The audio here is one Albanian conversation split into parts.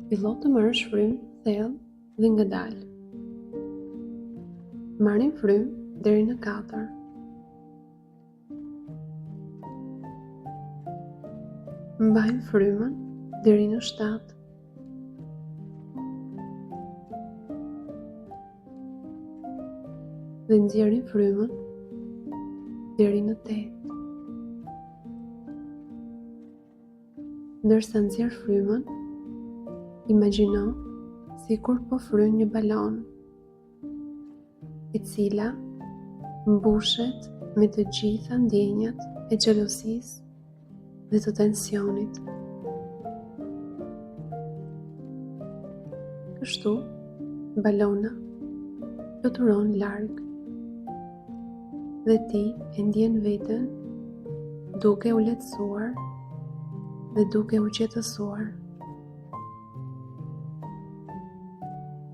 Fillo të marrësh frymë thellë dhe ngadalë. Marrin frymë deri në 4. Mbajnë frymën deri në 7. Dhe nxjerrin frymën deri në 8. Ndërsa nxjerr frymën, imagjino sikur po fryn një balon, e cila mbushet me të gjitha ndjenjat e xhelosisë dhe të tensionit. Kështu, balona fluturon larg dhe ti e ndjen veten duke u lehtësuar dhe duke u qetësuar.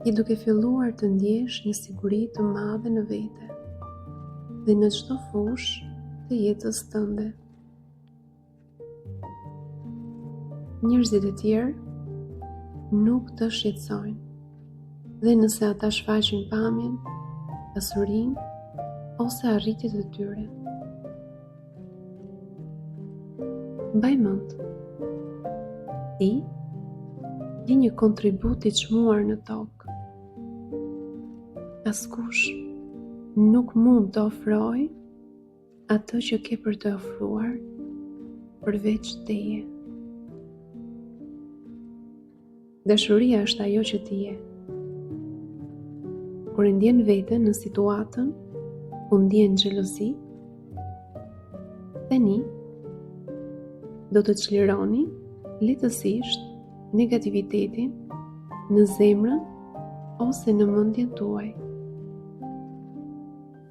I duke filluar të ndjesh një siguri të madhe në vete dhe në çdo fushë të jetës tënde. Njerëzit e tjerë nuk të shqetësojnë, dhe nëse ata shfaqin pamjen, pasurinë ose arritjet e tyre. Mbaj mend, ti je një kontribut i çmuar në tokë. Askush nuk mund të ofrojë atë që ke për të ofruar përveç teje. Dashuria është ajo që ti je. Kur e ndjen veten në situatën ku ndjen xhelozi, tani do të çlironi lehtësisht negativitetin në zemrën ose në mendjen tuaj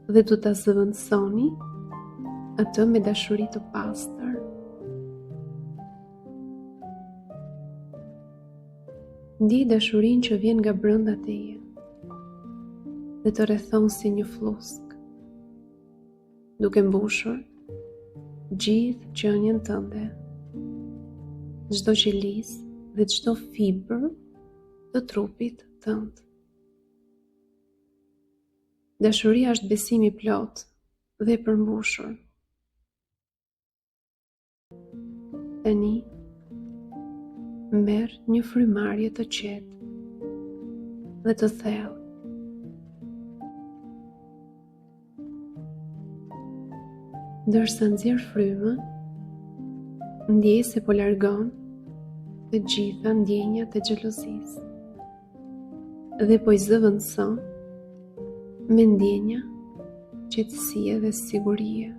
dhe do ta zëvendësoni atë me dashuri të pastër. Ndjej dashurinë që vjen nga brenda teje dhe të rrethon si një flusk, duke mbushur gjithë qenien tënde, çdo qelisë dhe çdo fibër të trupit tënd. Dashuria është besimi plot dhe i përmbushur. Tani, merr një frymarrje të qetë dhe të thellë. Ndërsa nxjerr frymën, ndjej se po largon të gjitha ndjenjat e xhelozisë dhe po i zëvendëson me ndjenja qetësie dhe sigurie.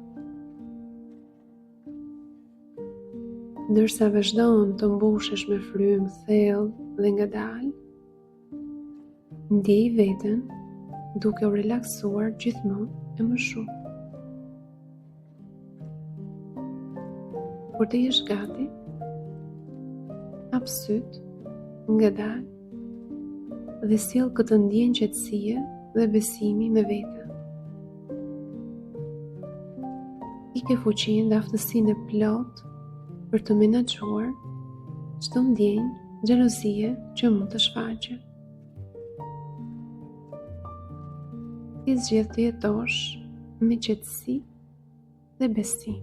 Ndërsa vazhdon të mbushesh me frymë thellë dhe ngadalë, ndjej veten duke u relaksuar gjithmonë e më shumë. Kur të jesh gati, hap syt, ngadal dhe sjell këtë ndjenjë qetësie dhe besimi me veten. Ike fuqinë dhe aftësinë e plot për të menaxhuar çdo ndjenjë xhelozie që mund të shfaqet. Ti zgjedh të jetosh me qetësi dhe besim.